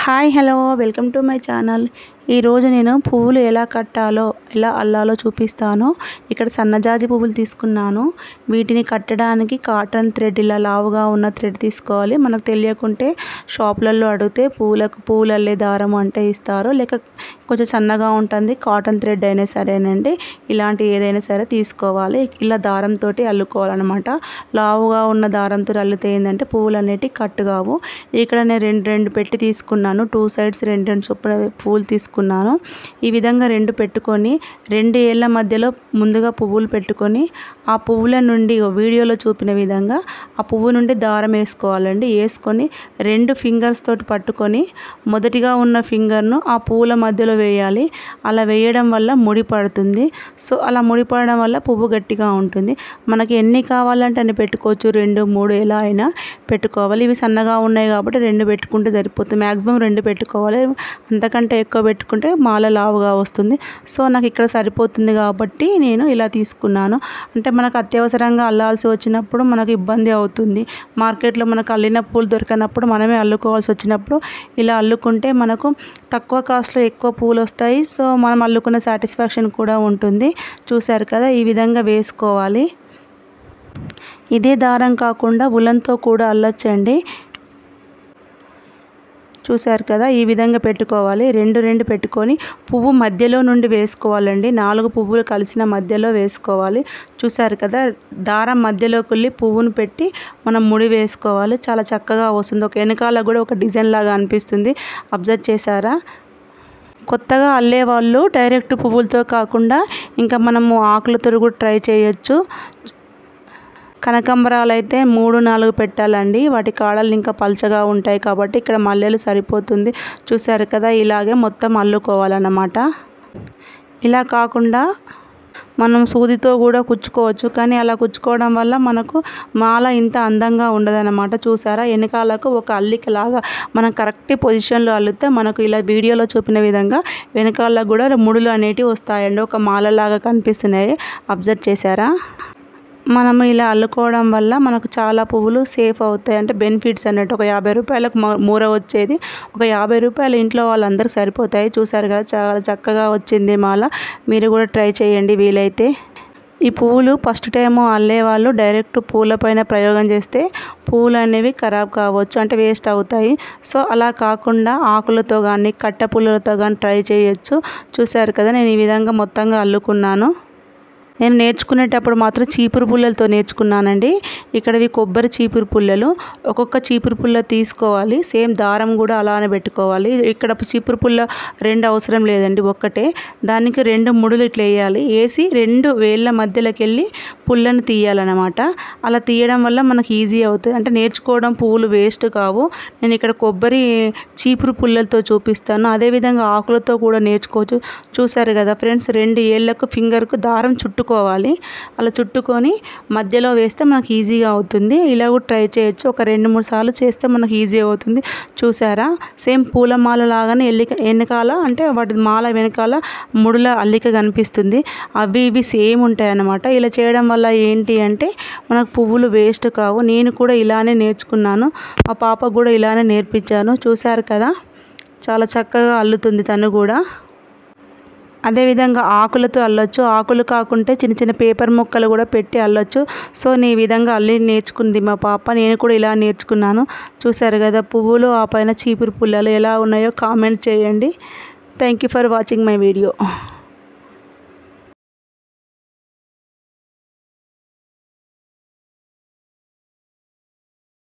Hi hello welcome to my channel. ఈరోజు నేను పువ్వులు ఎలా కట్టాలో ఎలా అల్లాలో చూపిస్తాను. ఇక్కడ సన్నజాజి పువ్వులు తీసుకున్నాను. వీటిని కట్టడానికి కాటన్ థ్రెడ్ ఇలా లావుగా ఉన్న థ్రెడ్ తీసుకోవాలి. మనకు తెలియకుంటే షాపులలో అడిగితే పువ్వులు అల్లే దారం అంటే ఇస్తారు, లేక కొంచెం సన్నగా ఉంటుంది కాటన్ థ్రెడ్ అయినా సరేనండి. ఇలాంటి ఏదైనా సరే తీసుకోవాలి. ఇలా దారంతో అల్లుకోవాలన్నమాట. లావుగా ఉన్న దారంతో అల్లితే ఏంటంటే పువ్వులు అనేటివి కట్టు కావు. ఇక్కడ నేను రెండు పెట్టి తీసుకున్నాను. 2 సైడ్స్ రెండు చొప్పున పువ్వులు తీసుకున్నాను. ఈ విధంగా రెండు పెట్టుకొని 2 ఏళ్ల మధ్యలో ముందుగా పువ్వులు పెట్టుకొని ఆ పువ్వుల నుండి వీడియోలో చూపిన విధంగా ఆ పువ్వు నుండి దారం వేసుకోవాలండి. వేసుకొని 2 ఫింగర్స్ తోటి పట్టుకొని మొదటిగా ఉన్న ఫింగర్ను ఆ పువ్వుల మధ్యలో వేయాలి. అలా వేయడం వల్ల ముడి పడుతుంది. సో అలా ముడి పడడం వల్ల పువ్వు గట్టిగా ఉంటుంది. మనకి ఎన్ని కావాలంటే అన్ని పెట్టుకోవచ్చు, 2, 3 ఎలా అయినా పెట్టుకోవాలి. ఇవి సన్నగా ఉన్నాయి కాబట్టి 2 పెట్టుకుంటే సరిపోతుంది. మ్యాక్సిమం 2 పెట్టుకోవాలి. అంతకంటే ఎక్కువ పెట్టుకుంటే మాల లావుగా వస్తుంది. సో నాకు ఇక్కడ సరిపోతుంది కాబట్టి నేను ఇలా తీసుకున్నాను. అంటే మనకు అత్యవసరంగా అల్లాల్సి వచ్చినప్పుడు మనకు ఇబ్బంది అవుతుంది. మార్కెట్లో మనకు అల్లిన పూలు దొరకనప్పుడు మనమే అల్లుకోవాల్సి వచ్చినప్పుడు ఇలా అల్లుకుంటే మనకు తక్కువ కాస్ట్లో ఎక్కువ పూలు వస్తాయి. సో మనం అల్లుకున్న సాటిస్ఫాక్షన్ కూడా ఉంటుంది. చూశారు కదా, ఈ విధంగా వేసుకోవాలి. ఇదే దారం కాకుండా ఉలన్తో కూడా అల్లొచ్చండి. చూశారు కదా, ఈ విధంగా పెట్టుకోవాలి. 2 పెట్టుకొని పువ్వు మధ్యలో నుండి వేసుకోవాలండి. 4 పువ్వులు కలిసిన మధ్యలో వేసుకోవాలి. చూశారు కదా, దారం మధ్యలోకి వెళ్ళి పువ్వును పెట్టి మనం ముడి వేసుకోవాలి. చాలా చక్కగా వస్తుంది. ఒక వెనకాల కూడా ఒక డిజైన్ లాగా అనిపిస్తుంది. అబ్జర్వ్ చేశారా? కొత్తగా అల్లే వాళ్ళు డైరెక్ట్ పువ్వులతో కాకుండా ఇంకా మనము ఆకులతో కూడా ట్రై చేయొచ్చు. కనకాంబరాలు అయితే 3-4 పెట్టాలండి. వాటి కాడలు ఇంకా పల్చగా ఉంటాయి కాబట్టి ఇక్కడ మల్లెలు సరిపోతుంది. చూశారు కదా, ఇలాగే మొత్తం అల్లుకోవాలన్నమాట. ఇలా కాకుండా మనం సూదితో కూడా కుచ్చుకోవచ్చు, కానీ అలా కుచ్చుకోవడం వల్ల మనకు మాల ఇంత అందంగా ఉండదన్నమాట. చూసారా, వెనకాలకు ఒక అల్లికలాగా మనం కరెక్ట్ పొజిషన్లో అల్లితే మనకు ఇలా వీడియోలో చూపిన విధంగా వెనకాలకు కూడా ముడులు అనేటివి వస్తాయండి. ఒక మాలలాగా కనిపిస్తున్నాయి. అబ్జర్వ్ చేశారా? మనము ఇలా అల్లుకోవడం వల్ల మనకు చాలా పువ్వులు సేఫ్ అవుతాయి. అంటే బెనిఫిట్స్ అన్నట్టు. ఒక 50 రూపాయలకు మూర వచ్చేది ఒక 50 రూపాయలు ఇంట్లో వాళ్ళందరికీ సరిపోతాయి. చూసారు కదా, చాలా చక్కగా వచ్చింది మాల. మీరు కూడా ట్రై చేయండి వీలైతే. ఈ పువ్వులు ఫస్ట్ టైం అల్లే వాళ్ళు డైరెక్ట్ పూలపైన ప్రయోగం చేస్తే పువ్వులు అనేవి ఖరాబ్ కావచ్చు, అంటే వేస్ట్ అవుతాయి. సో అలా కాకుండా ఆకులతో కానీ కట్ట పుల్లలతో కానీ ట్రై చేయొచ్చు. చూసారు కదా, నేను ఈ విధంగా మొత్తంగా అల్లుకున్నాను. నేను నేర్చుకునేటప్పుడు మాత్రం చీపురు పుల్లలతో నేర్చుకున్నానండి. ఇక్కడవి కొబ్బరి చీపురు పుల్లలు. ఒక్కొక్క చీపురు పుల్ల తీసుకోవాలి. సేమ్ దారం కూడా అలానే పెట్టుకోవాలి. ఇక్కడ చీపురు పుల్ల 2 అవసరం లేదండి, ఒక్కటే. దానికి 2 ముడులు ఇట్లా వేయాలి. వేసి 2 వేళ్ళ మధ్యలోకి వెళ్ళి పుల్లను తీయాలన్నమాట. అలా తీయడం వల్ల మనకి ఈజీ అవుతుంది. అంటే నేర్చుకోవడం పువ్వులు వేస్ట్ కావు. నేను ఇక్కడ కొబ్బరి చీపురు పుల్లలతో చూపిస్తాను. అదేవిధంగా ఆకులతో కూడా నేర్చుకోవచ్చు. చూసారు కదా ఫ్రెండ్స్, 2 ఏళ్ళకు ఫింగర్కు దారం చుట్టుకోవాలి. అలా చుట్టుకొని మధ్యలో వేస్తే మనకు ఈజీగా అవుతుంది. ఇలా కూడా ట్రై చేయొచ్చు. ఒక 2-3 సార్లు చేస్తే మనకు ఈజీ అవుతుంది. చూసారా, సేమ్ పూలమాల లాగానే వెనకాల అంటే వాటి మాల వెనకాల ముడుల అల్లిక కనిపిస్తుంది. అవి ఇవి సేమ్ ఉంటాయి అన్నమాట. ఇలా చేయడం వల్ల ఏంటి అంటే మనకు పువ్వులు వేస్ట్ కావు. నేను కూడా ఇలానే నేర్చుకున్నాను. మా పాపకు కూడా ఇలానే నేర్పించాను. చూసారు కదా, చాలా చక్కగా అల్లుతుంది తను కూడా. అదేవిధంగా ఆకులతో అల్లొచ్చు. ఆకులు కాకుంటే చిన్న చిన్న పేపర్ ముక్కలు కూడా పెట్టి అల్లొచ్చు. సో నేను ఈ విధంగా అల్లి నేర్చుకుంది మా పాప. నేను కూడా ఇలా నేర్చుకున్నాను. చూసారు కదా, పువ్వులు ఆ పైన చీపురు పుల్లలు ఎలా ఉన్నాయో కామెంట్ చేయండి. Thank you for watching my video.